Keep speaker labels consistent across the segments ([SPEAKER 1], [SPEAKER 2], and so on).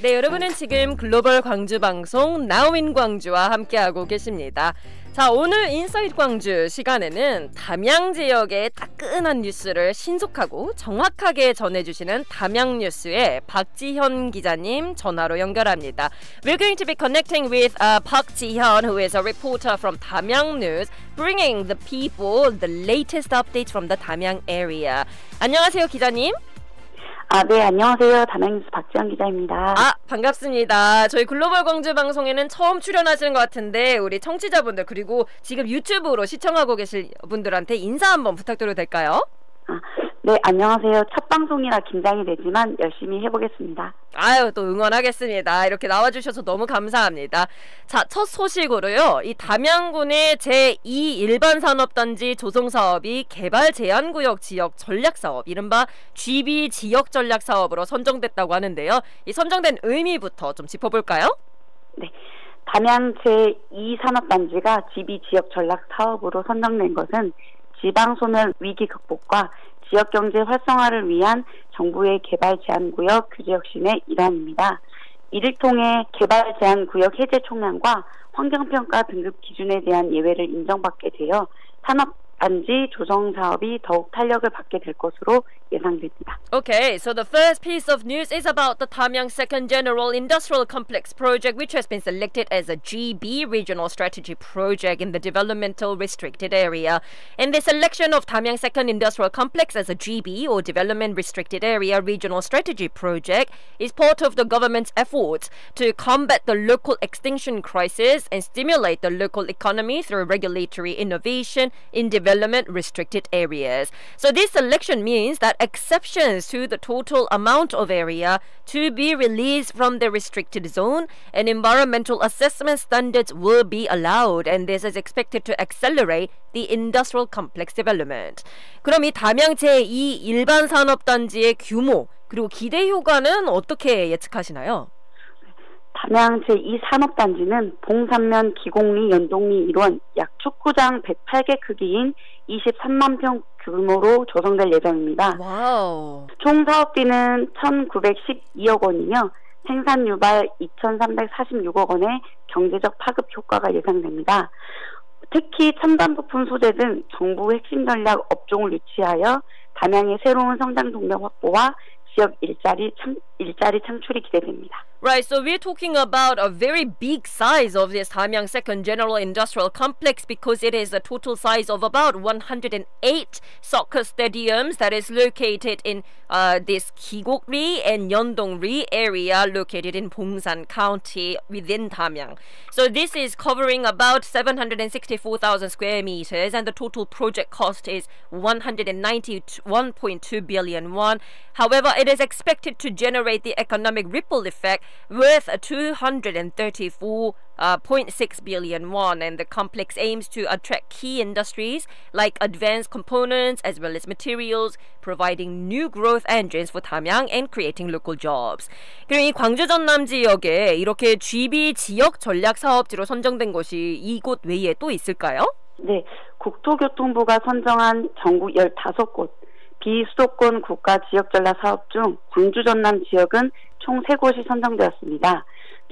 [SPEAKER 1] 네, 여러분은 지금 글로벌 광주 방송 Now in 광주와 함께하고 계십니다. 자, 오늘 인사이트 광주 시간에는 담양 지역의 따끈한 뉴스를 신속하고 정확하게 전해주시는 담양 뉴스의 박지현 기자님 전화로 연결합니다. We're going to be connecting with Park Ji-hyun, who is a reporter from Damyang News, bringing the people the latest updates from the Damyang area. 안녕하세요, 기자님.
[SPEAKER 2] 네, 안녕하세요. 담양뉴스 박지현 기자입니다.
[SPEAKER 1] 반갑습니다. 저희 글로벌 광주 방송에는 처음 출연하시는 것 같은데 우리 청취자분들 그리고 지금 유튜브로 시청하고 계실 분들한테 인사 한번 부탁드려도 될까요?
[SPEAKER 2] 네, 안녕하세요. 첫 방송이라 긴장이 되지만 열심히 해보겠습니다.
[SPEAKER 1] 또 응원하겠습니다. 이렇게 나와주셔서 너무 감사합니다. 자, 첫 소식으로요. 이 담양군의 제2 일반산업단지 조성사업이 개발제한구역 지역 전략사업, 이른바 GB 지역 전략사업으로 선정됐다고 하는데요. 이 선정된 의미부터 좀 짚어볼까요?
[SPEAKER 2] 네, 담양 제2 산업단지가 GB 지역 전략사업으로 선정된 것은 지방소멸 위기 극복과 지역경제 활성화를 위한 정부의 개발제한구역 규제 혁신의 일환입니다. 이를 통해 개발제한구역 해제 총량과 환경평가 등급 기준에 대한 예외를 인정받게 되어 산업단지 조성 사업이 더욱 탄력을 받게 될 것으로 예상됩니다.
[SPEAKER 1] Okay, so the first piece of news is about the Damyang Second General Industrial Complex project, which has been selected as a GB Regional Strategy project in the developmental restricted area. And the selection of Damyang Second Industrial Complex as a GB or Development Restricted Area Regional Strategy project is part of the government's efforts to combat the local extinction crisis and stimulate the local economy through regulatory innovation in development restricted areas. So this selection means that exceptions to the total amount of area to be released from the restricted zone and environmental assessment standards will be allowed, and this is expected to accelerate the industrial complex development. 그럼 이 담양 제2 일반 산업단지의 규모 그리고 기대 효과는 어떻게 예측하시나요?
[SPEAKER 2] 담양 제2 산업단지는 봉산면 기공리 연동리 일원 약 축구장 108개 크기인 23만 평 규모로 조성될 예정입니다.
[SPEAKER 1] 와우.
[SPEAKER 2] 총 사업비는 1,912억 원이며 생산 유발 2,346억 원의 경제적 파급 효과가 예상됩니다. 특히 첨단 부품 소재 등 정부 핵심 전략 업종을 유치하여 담양의 새로운 성장 동력 확보와 지역 일자리 창출이 기대됩니다.
[SPEAKER 1] Right, so we're talking about a very big size of this Damyang Second General Industrial Complex because it is a total size of about 108 soccer stadiums that is located in this Gigokri and Yeondongri area located in Bongsan County within Damyang. So this is covering about 764,000 square meters and the total project cost is 191.2 billion won. However, it is expected to generate the economic ripple effect worth 234.6 billion won, and the complex aims to attract key industries like advanced components as well as materials, providing new growth engines for Damyang and creating local jobs. 그럼 이 광주 전남 지역에 이렇게 GB 지역 전략 사업지로 선정된 곳이 이곳 외에 또 있을까요?
[SPEAKER 2] 네, 국토교통부가 선정한 전국 15곳 비수도권 국가 지역 전략 사업 중 광주 전남 지역은 총 3곳이 선정되었습니다.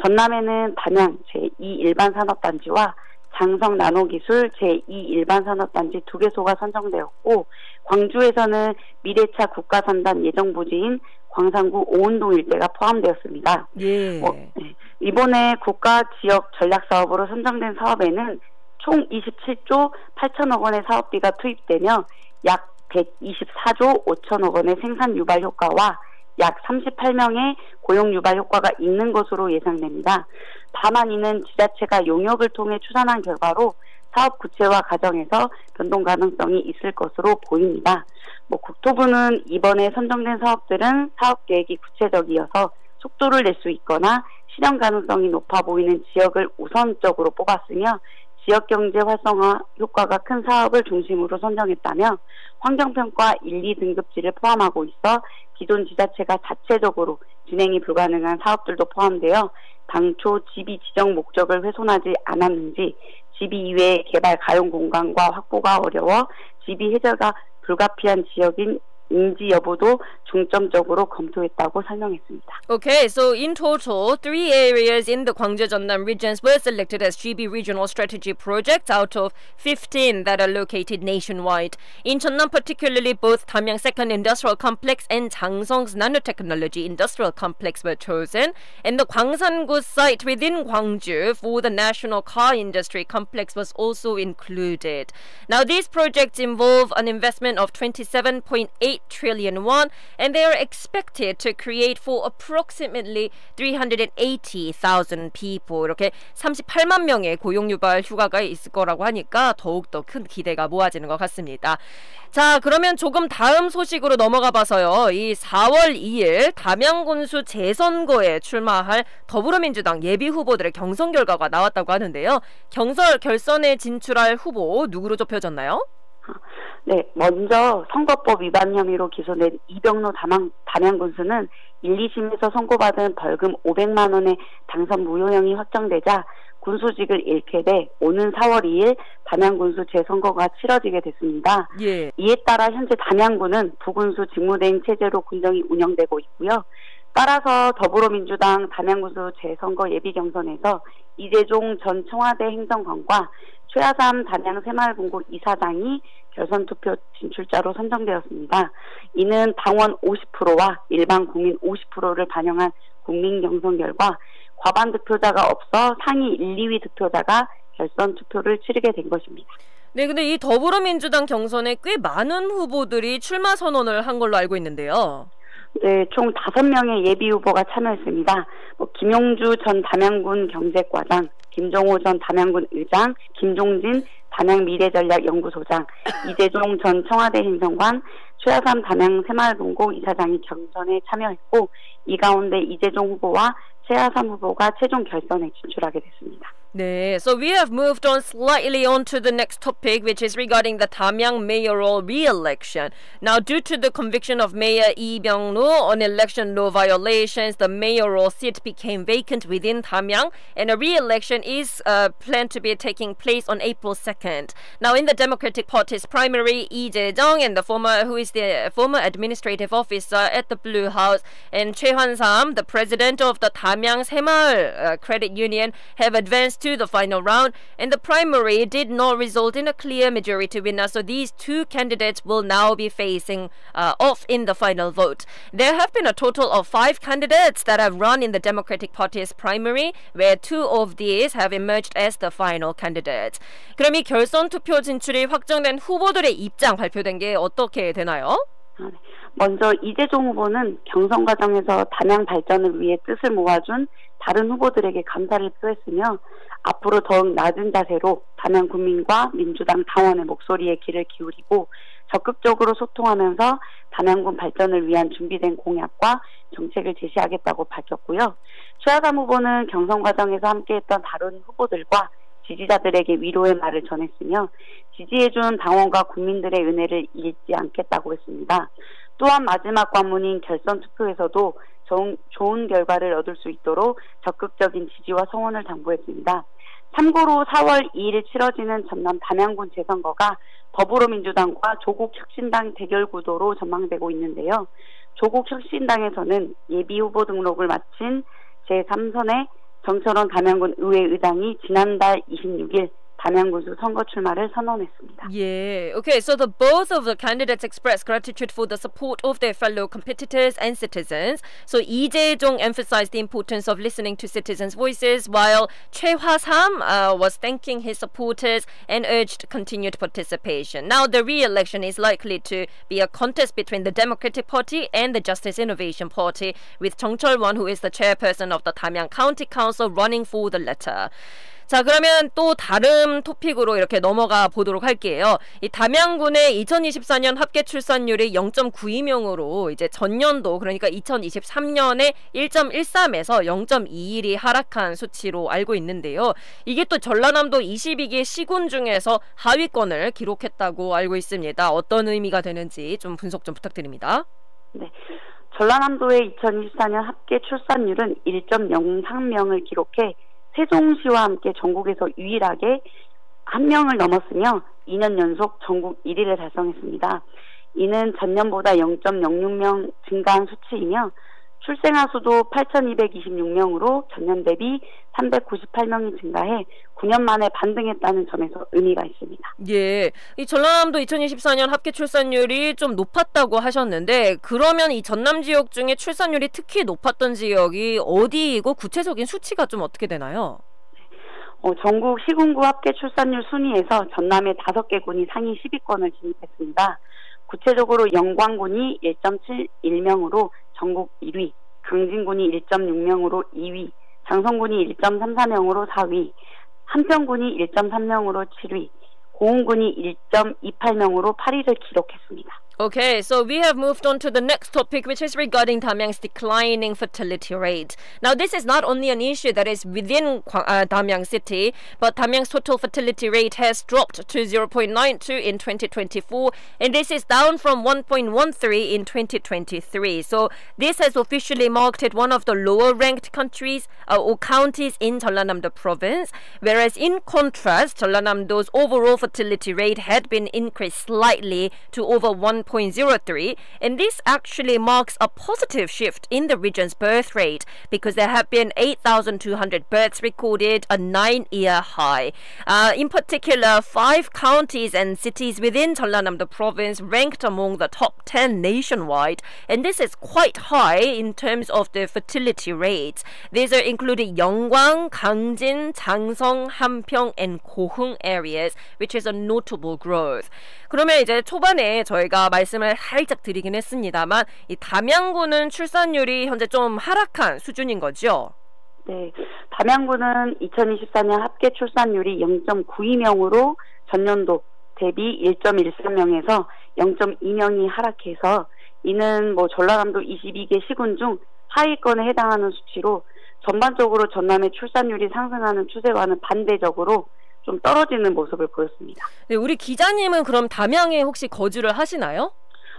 [SPEAKER 2] 전남에는 담양 제2 일반 산업단지와 장성 나노기술 제2 일반 산업단지 2개소가 선정되었고, 광주에서는 미래차 국가 3단 예정 부지인 광산구 오운동 일대가 포함되었습니다.
[SPEAKER 1] 예.
[SPEAKER 2] 이번에 국가 지역 전략 사업으로 선정된 사업에는 총 27조 8천억 원의 사업비가 투입되며 약 124조 5천억 원의 생산 유발 효과와 약 38명의 고용 유발 효과가 있는 것으로 예상됩니다. 다만 이는 지자체가 용역을 통해 추산한 결과로 사업 구체화 과정에서 변동 가능성이 있을 것으로 보입니다. 국토부는 이번에 선정된 사업들은 사업 계획이 구체적이어서 속도를 낼 수 있거나 실현 가능성이 높아 보이는 지역을 우선적으로 뽑았으며 지역경제 활성화 효과가 큰 사업을 중심으로 선정했다며 환경평가 1, 2등급지를 포함하고 있어 기존 지자체가 자체적으로 진행이 불가능한 사업들도 포함되어 당초 GB 지정 목적을 훼손하지 않았는지 GB 이외의 개발 가용 공간과 확보가 어려워 GB 해제가 불가피한 지역인 인지 여부도 중점적으로 검토했다고 설명했습니다.
[SPEAKER 1] Okay, so in total, 3 areas in the Gwangju Jeonnam regions were selected as GB Regional Strategy projects out of 15 that are located nationwide. In Jeonnam particularly, both Damyang Second Industrial Complex and Changsong's Nanotechnology Industrial Complex were chosen, and the Gwangsan-gu site within Gwangju for the National Car Industry Complex was also included. Now, these projects involve an investment of 27.8 trillion won, and they are expected to create for approximately 380,000 people. 이렇게 38만 명의 고용 유발 휴가가 있을 거라고 하니까 더욱더 큰 기대가 모아지는 것 같습니다. 자, 그러면 조금 다음 소식으로 넘어가 봐서요. 이 4월 2일 담양군수 재선거에 출마할 더불어민주당 예비 후보들의 경선 결과가 나왔다고 하는데요. 결선에 진출할 후보 누구로 좁혀졌나요?
[SPEAKER 2] 네, 먼저 선거법 위반 혐의로 기소된 이병로 담양군수는 1, 2심에서 선고받은 벌금 500만 원의 당선 무효형이 확정되자 군수직을 잃게 돼 오는 4월 2일 담양군수 재선거가 치러지게 됐습니다.
[SPEAKER 1] 예.
[SPEAKER 2] 이에 따라 현재 담양군은 부군수 직무대행 체제로 군정이 운영되고 있고요. 따라서 더불어민주당 담양군수 재선거 예비 경선에서 이재종 전 청와대 행정관과 최하삼 담양 새마을본고 이사장이 결선 투표 진출자로 선정되었습니다. 이는 당원 50%와 일반 국민 50%를 반영한 국민 경선 결과 과반 득표자가 없어 상위 1, 2위 득표자가 결선 투표를 치르게 된 것입니다.
[SPEAKER 1] 네, 근데 이 더불어민주당 경선에 꽤 많은 후보들이 출마 선언을 한 걸로 알고 있는데요.
[SPEAKER 2] 네, 총 5명의 예비 후보가 참여했습니다. 김용주 전 담양군 경제과장, 김종호 전 담양군 의장, 김종진 담양미래전략연구소장, 이재종 전 청와대 행정관, 최하삼 담양 새마을본고 이사장이 경선에 참여했고, 이 가운데 이재종 후보와 최하삼 후보가 최종 결선에 진출하게 됐습니다.
[SPEAKER 1] 네, so we have moved on slightly on to the next topic, which is regarding the Damyang mayoral re-election. Now, due to the conviction of Mayor Lee Byung-nu on election law violations, the mayoral seat became vacant within Damyang, and a re-election is planned to be taking place on April 2nd. Now, in the Democratic Party's primary, Lee Jae-jung and who is the former administrative officer at the Blue House, and Choi Hwan-sam, the president of the Damyang Semaul Credit Union, have advanced to the final round, and the primary did not result in a clear majority winner, so these two candidates will now be facing off in the final vote. There have been a total of 5 candidates that have run in the Democratic Party's primary, where 2 of these have emerged as the final candidates. 그럼 이 결선 투표 진출이 확정된 후보들의 입장 발표된 게 어떻게 되나요?
[SPEAKER 2] 먼저 이재종 후보는 경선 과정에서 담양 발전을 위해 뜻을 모아준 다른 후보들에게 감사를 표했으며 앞으로 더욱 낮은 자세로 담양 국민과 민주당 당원의 목소리에 귀를 기울이고 적극적으로 소통하면서 담양군 발전을 위한 준비된 공약과 정책을 제시하겠다고 밝혔고요. 최하삼 후보는 경선 과정에서 함께했던 다른 후보들과 지지자들에게 위로의 말을 전했으며 지지해준 당원과 국민들의 은혜를 잊지 않겠다고 했습니다. 또한 마지막 관문인 결선 투표에서도 좋은 결과를 얻을 수 있도록 적극적인 지지와 성원을 당부했습니다. 참고로 4월 2일 치러지는 전남 담양군 재선거가 더불어민주당과 조국혁신당 대결 구도로 전망되고 있는데요. 조국혁신당에서는 예비 후보 등록을 마친 제3선의 정철원 담양군 의회의장이 지난달 26일 담양군수 선거 출마를 선언했습니다.
[SPEAKER 1] Yeah. Okay, so both of the candidates expressed gratitude for the support of their fellow competitors and citizens. So Lee Jae-jung emphasized the importance of listening to citizens' voices, while Choi Hwa-sam was thanking his supporters and urged continued participation. Now, the re-election is likely to be a contest between the Democratic Party and the Justice Innovation Party, with Chung Chol-won, who is the chairperson of the Damyang County Council, running for the latter. 자, 그러면 또 다른 토픽으로 이렇게 넘어가 보도록 할게요. 이 담양군의 2024년 합계 출산율이 0.92명으로 이제 전년도, 그러니까 2023년에 1.13에서 0.21이 하락한 수치로 알고 있는데요. 이게 또 전라남도 22개 시군 중에서 하위권을 기록했다고 알고 있습니다. 어떤 의미가 되는지 좀 분석 좀 부탁드립니다.
[SPEAKER 2] 네. 전라남도의 2024년 합계 출산율은 1.03명을 기록해 세종시와 함께 전국에서 유일하게 1명을 넘었으며 2년 연속 전국 1위를 달성했습니다. 이는 전년보다 0.06명 증가한 수치이며 출생아 수도 8,226명으로 전년 대비 398명이 증가해 9년 만에 반등했다는 점에서 의미가 있습니다.
[SPEAKER 1] 예, 이 전라남도 2024년 합계 출산율이 좀 높았다고 하셨는데 그러면 이 전남 지역 중에 출산율이 특히 높았던 지역이 어디이고 구체적인 수치가 좀 어떻게 되나요?
[SPEAKER 2] 전국 시군구 합계 출산율 순위에서 전남의 5개 군이 상위 10위권을 진입했습니다. 구체적으로 영광군이 1.71명으로 전국 1위, 강진군이 1.6명으로 2위, 장성군이 1.34명으로 4위, 한평군이 1.3명으로 7위, 고흥군이 1.28명으로 8위를 기록했습니다.
[SPEAKER 1] Okay, so we have moved on to the next topic, which is regarding Damyang's declining fertility rate. Now, this is not only an issue that is within Damyang city, but Damyang's total fertility rate has dropped to 0.92 in 2024, and this is down from 1.13 in 2023. So, this has officially marked it one of the lower-ranked countries or counties in Jeollanam-do province, whereas in contrast, Jeollanam-do's overall fertility rate had been increased slightly to over 1.03, and this actually marks a positive shift in the region's birth rate because there have been 8,200 births recorded, a 9-year high. In particular, 5 counties and cities within Jeollanam-do province ranked among the top 10 nationwide, and this is quite high in terms of the fertility rates. These are including Yeonggwang, Gangjin, Changsong, Hamgyong, and Goheung areas, which is a notable growth. 그러면 이제 초반에 저희가 말씀을 살짝 드리긴 했습니다만 이 담양군은 출산율이 현재 좀 하락한 수준인 거죠?
[SPEAKER 2] 네, 담양군은 2024년 합계 출산율이 0.92명으로 전년도 대비 1.13명에서 0.2명이 하락해서 이는 전라남도 22개 시군 중 하위권에 해당하는 수치로 전반적으로 전남의 출산율이 상승하는 추세와는 반대적으로 좀 떨어지는 모습을 보였습니다.
[SPEAKER 1] 네, 우리 기자님은 그럼 담양에 혹시 거주를 하시나요?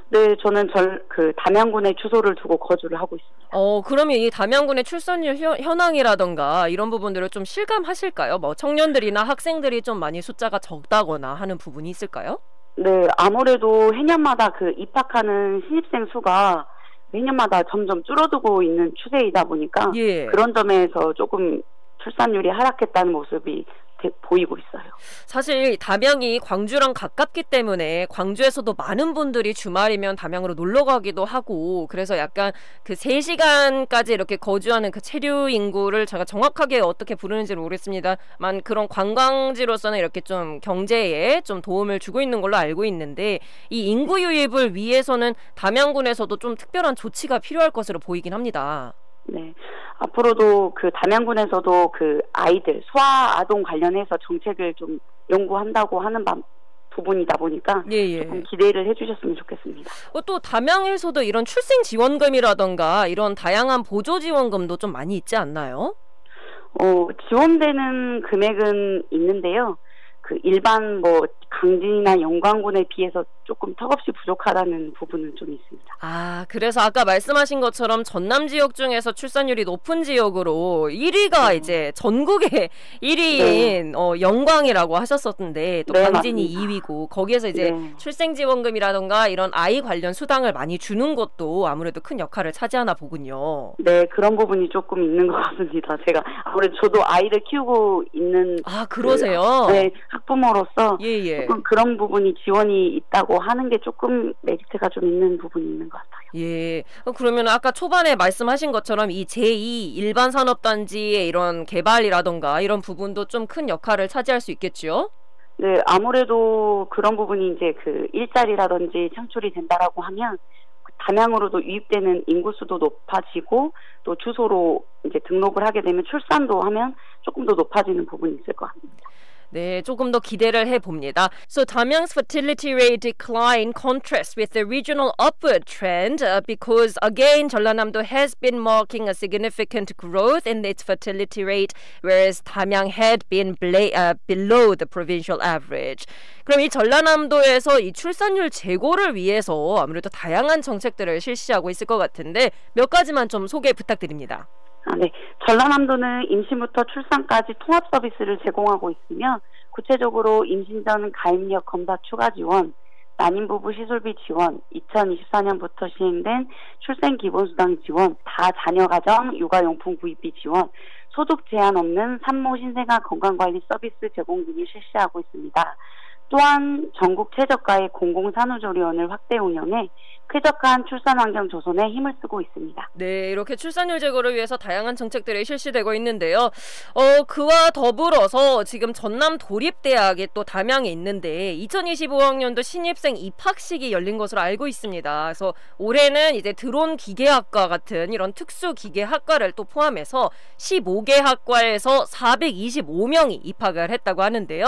[SPEAKER 2] 네, 저는 담양군에 주소를 두고 거주를 하고 있습니다.
[SPEAKER 1] 그러면 이 담양군의 출산율 현황이라던가 이런 부분들을 좀 실감하실까요? 청년들이나 학생들이 좀 많이 숫자가 적다거나 하는 부분이 있을까요?
[SPEAKER 2] 네, 아무래도 해년마다 입학하는 신입생 수가 해년마다 점점 줄어들고 있는 추세이다 보니까
[SPEAKER 1] 예.
[SPEAKER 2] 그런 점에서 조금 출산율이 하락했다는 모습이 보이고 있어요.
[SPEAKER 1] 사실 담양이 광주랑 가깝기 때문에 광주에서도 많은 분들이 주말이면 담양으로 놀러 가기도 하고 그래서 약간 그 3시간까지 이렇게 거주하는 그 체류 인구를 제가 정확하게 어떻게 부르는지는 모르겠습니다만 그런 관광지로서는 이렇게 좀 경제에 좀 도움을 주고 있는 걸로 알고 있는데 이 인구 유입을 위해서는 담양군에서도 좀 특별한 조치가 필요할 것으로 보이긴 합니다.
[SPEAKER 2] 네. 앞으로도 담양군에서도 아이들, 소아 아동 관련해서 정책을 좀 연구한다고 하는 부분이다 보니까 조금 기대를 해주셨으면 좋겠습니다.
[SPEAKER 1] 또 담양에서도 이런 출생 지원금이라던가 이런 다양한 보조 지원금도 좀 많이 있지 않나요?
[SPEAKER 2] 지원되는 금액은 있는데요. 일반 강진이나 영광군에 비해서 조금 턱없이 부족하다는 부분은 좀 있습니다.
[SPEAKER 1] 그래서 아까 말씀하신 것처럼 전남 지역 중에서 출산율이 높은 지역으로 1위가 이제 전국의 1위인 영광이라고 하셨었는데 또 강진이
[SPEAKER 2] 맞습니다.
[SPEAKER 1] 2위고 거기에서 이제 출생지원금이라던가 이런 아이 관련 수당을 많이 주는 것도 아무래도 큰 역할을 차지하나 보군요.
[SPEAKER 2] 네, 그런 부분이 조금 있는 것 같습니다. 제가 아무래도 저도 아이를 키우고 있는
[SPEAKER 1] 그러세요?
[SPEAKER 2] 네, 학부모로서 조금 그런 부분이 지원이 있다고 하는 게 조금 메리트가 좀 있는 부분이 있는 것 같아요.
[SPEAKER 1] 예. 그러면 아까 초반에 말씀하신 것처럼 이 제2 일반 산업단지의 이런 개발이라던가 이런 부분도 좀 큰 역할을 차지할 수 있겠죠?
[SPEAKER 2] 네, 아무래도 그런 부분이 이제 일자리라든지 창출이 된다라고 하면 담양으로도 유입되는 인구수도 높아지고 또 주소로 이제 등록을 하게 되면 출산도 하면 조금 더 높아지는 부분이 있을 것 같습니다.
[SPEAKER 1] 네, 조금 더 기대를 해봅니다. So Damyang's fertility rate decline contrasts with the regional upward trend because again 전라남도 has been marking a significant growth in its fertility rate whereas Damyang had been below the provincial average. 그럼 이 전라남도에서 이 출산율 제고를 위해서 아무래도 다양한 정책들을 실시하고 있을 것 같은데 몇 가지만 좀 소개 부탁드립니다.
[SPEAKER 2] 네. 전라남도는 임신부터 출산까지 통합 서비스를 제공하고 있으며 구체적으로 임신 전 가입력 검사 추가 지원, 난임부부 시설비 지원, 2024년부터 시행된 출생기본수당 지원, 다자녀가정 육아용품 구입비 지원, 소득 제한 없는 산모 신생아 건강관리 서비스 제공 등을 실시하고 있습니다. 또한 전국 최저가의 공공산후조리원을 확대 운영해 쾌적한 출산환경 조성에 힘을 쓰고 있습니다.
[SPEAKER 1] 네, 이렇게 출산율 제고를 위해서 다양한 정책들이 실시되고 있는데요. 그와 더불어서 지금 전남 도립대학이 또 담양에 있는데 2025학년도 신입생 입학식이 열린 것으로 알고 있습니다. 그래서 올해는 이제 드론 기계학과 같은 이런 특수 기계학과를 또 포함해서 15개 학과에서 425명이 입학을 했다고 하는데요.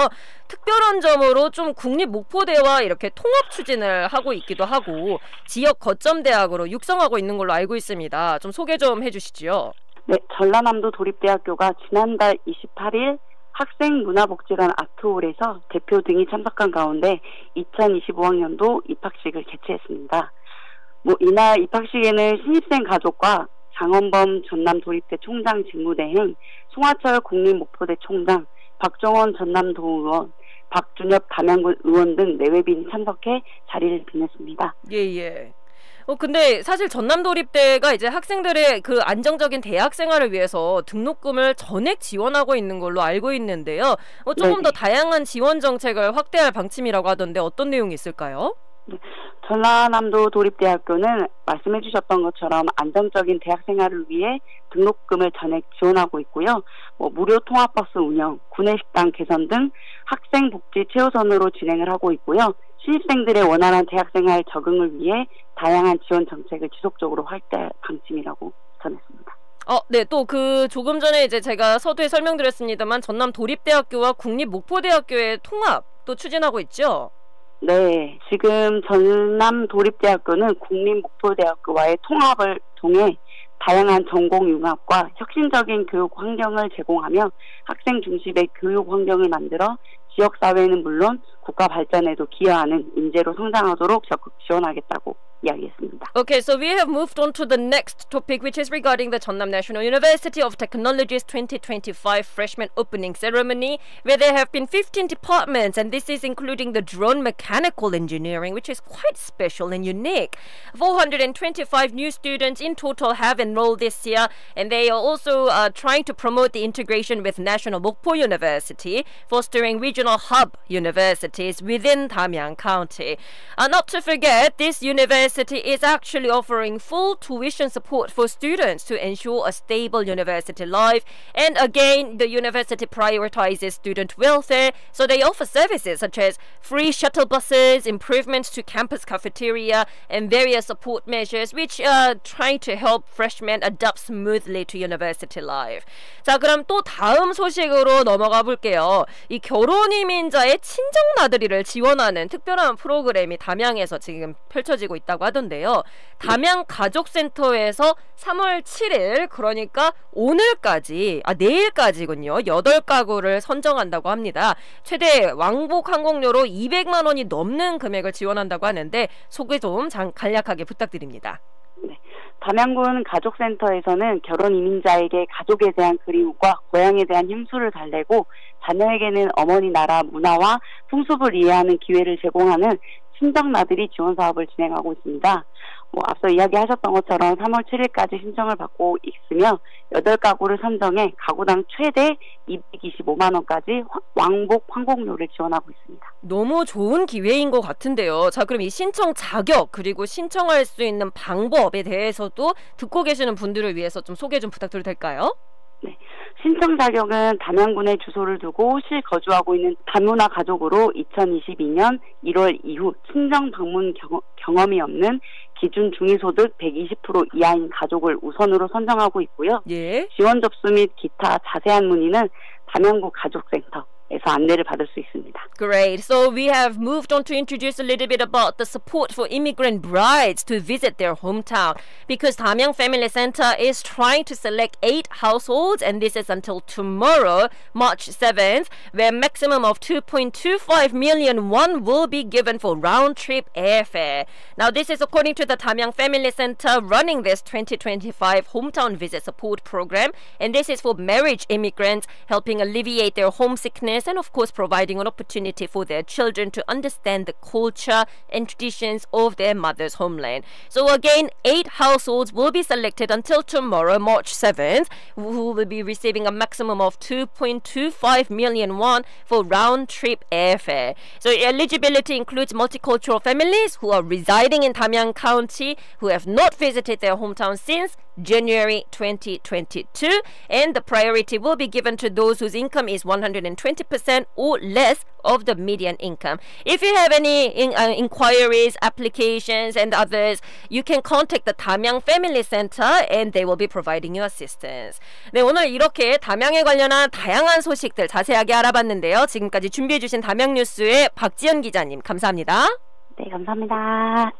[SPEAKER 1] 특별한 점으로 좀 국립목포대와 이렇게 통합 추진을 하고 있기도 하고 지역 거점 대학으로 육성하고 있는 걸로 알고 있습니다. 좀 소개 좀 해주시죠.
[SPEAKER 2] 네, 전라남도 도립대학교가 지난달 28일 학생문화복지관 아트홀에서 대표 등이 참석한 가운데 2025학년도 입학식을 개최했습니다. 이날 입학식에는 신입생 가족과 장원범 전남도립대 총장 직무대행, 송하철 국립목포대 총장, 박종원 전남도의원, 박준엽 담양군 의원 등 내외빈이 참석해 자리를 빛냈습니다.
[SPEAKER 1] 예. 근데 사실 전남도립대가 이제 학생들의 그 안정적인 대학 생활을 위해서 등록금을 전액 지원하고 있는 걸로 알고 있는데요. 조금 더 다양한 지원 정책을 확대할 방침이라고 하던데 어떤 내용이 있을까요?
[SPEAKER 2] 네, 전라남도 도립대학교는 말씀해 주셨던 것처럼 안정적인 대학 생활을 위해 등록금을 전액 지원하고 있고요. 무료 통학버스 운영, 구내식당 개선 등 학생 복지 최우선으로 진행을 하고 있고요. 신입생들의 원활한 대학생활 적응을 위해 다양한 지원 정책을 지속적으로 확대할 방침이라고 전했습니다.
[SPEAKER 1] 네, 또 조금 전에 이제 제가 서두에 설명드렸습니다만 전남 도립대학교와 국립목포대학교의 통합도 추진하고 있죠?
[SPEAKER 2] 네, 지금 전남 도립대학교는 국립목포대학교와의 통합을 통해 다양한 전공 융합과 혁신적인 교육 환경을 제공하며 학생 중심의 교육 환경을 만들어 지역사회는 물론 국가 발전에도 기여하는 인재로 성장하도록 적극 지원하겠다고 이야기했습니다.
[SPEAKER 1] Okay, so we have moved on to the next topic, which is regarding the Jeonnam National University of Technology's 2025 freshman opening ceremony, where there have been 15 departments, and this is including the drone mechanical engineering, which is quite special and unique. 425 new students in total have enrolled this year, and they are also trying to promote the integration with National Mokpo University, fostering regional hub universities within Damyang County. Not to forget, this university is actually offering full tuition support for students to ensure a stable university life. And again, the university prioritizes student welfare, so they offer services such as free shuttle buses, improvements to campus cafeteria, and various support measures which are trying to help freshmen adapt smoothly to university life. 자, 그럼 또 다음 소식으로 넘어가 볼게요. 이 결혼 이민자의 친정 나들이를 지원하는 특별한 프로그램이 담양에서 지금 펼쳐지고 있다고 하던데요. 담양 가족센터에서 3월 7일, 그러니까 오늘까지, 내일까지군요. 8가구를 선정한다고 합니다. 최대 왕복 항공료로 200만 원이 넘는 금액을 지원한다고 하는데 소개 좀 간략하게 부탁드립니다.
[SPEAKER 2] 네, 담양군 가족센터에서는 결혼 이민자에게 가족에 대한 그리움과 고향에 대한 힘수를 달래고 자녀에게는 어머니 나라 문화와 풍습을 이해하는 기회를 제공하는 친정 나들이 지원 사업을 진행하고 있습니다. 앞서 이야기하셨던 것처럼 3월 7일까지 신청을 받고 있으며 8가구를 선정해 가구당 최대 225만 원까지 왕복 항공료를 지원하고 있습니다.
[SPEAKER 1] 너무 좋은 기회인 것 같은데요. 자, 그럼 이 신청 자격 그리고 신청할 수 있는 방법에 대해서도 듣고 계시는 분들을 위해서 좀 소개 좀 부탁드려도 될까요?
[SPEAKER 2] 네, 신청 자격은 담양군에 주소를 두고 실거주하고 있는 다문화 가족으로 2022년 1월 이후 친정 방문 경험이 없는 기준 중위소득 120% 이하인 가족을 우선으로 선정하고 있고요.
[SPEAKER 1] 예.
[SPEAKER 2] 지원 접수 및 기타 자세한 문의는 담양구 가족센터 에서 안내를 받을 수 있습니다.
[SPEAKER 1] Great. So we have moved on to introduce a little bit about the support for immigrant brides to visit their hometown, because Damyang Family Center is trying to select 8 households, and this is until tomorrow, March 7th, where maximum of 2.25 million won will be given for round-trip airfare. Now, this is according to the Damyang Family Center running this 2025 hometown visit support program, and this is for marriage immigrants, helping alleviate their homesickness awareness and of course providing an opportunity for their children to understand the culture and traditions of their mother's homeland. So again, 8 households will be selected until tomorrow, March 7th, who will be receiving a maximum of 2.25 million won for round-trip airfare. So eligibility includes multicultural families who are residing in Damyang County, who have not visited their hometown since January 2022, and the priority will be given to those whose income is 120% or less of the median income. If you have any inquiries, applications, and others, you can contact the Damyang Family Center and they will be providing you assistance. 네, 오늘 이렇게 담양에 관련한 다양한 소식들 자세하게 알아봤는데요. 지금까지 준비해주신 담양 뉴스의 박지연 기자님, 감사합니다.
[SPEAKER 2] 네, 감사합니다.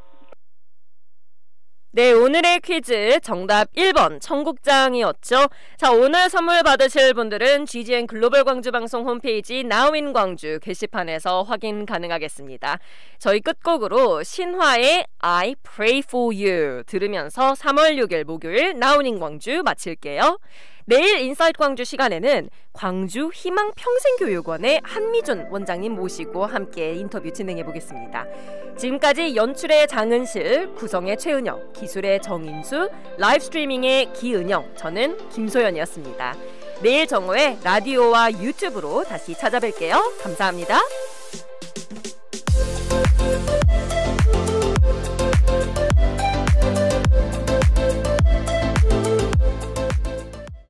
[SPEAKER 1] 네, 오늘의 퀴즈 정답 1번 청국장이었죠. 자, 오늘 선물 받으실 분들은 GGN 글로벌 광주 방송 홈페이지 Now in 광주 게시판에서 확인 가능하겠습니다. 저희 끝곡으로 신화의 I Pray for You 들으면서 3월 6일 목요일 Now in 광주 마칠게요. 내일 인사이트 광주 시간에는 광주 희망평생교육원의 한미준 원장님 모시고 함께 인터뷰 진행해 보겠습니다. 지금까지 연출의 장은실, 구성의 최은영, 기술의 정인수, 라이브 스트리밍의 기은영, 저는 김소연이었습니다. 내일 정오에 라디오와 유튜브로 다시 찾아뵐게요. 감사합니다.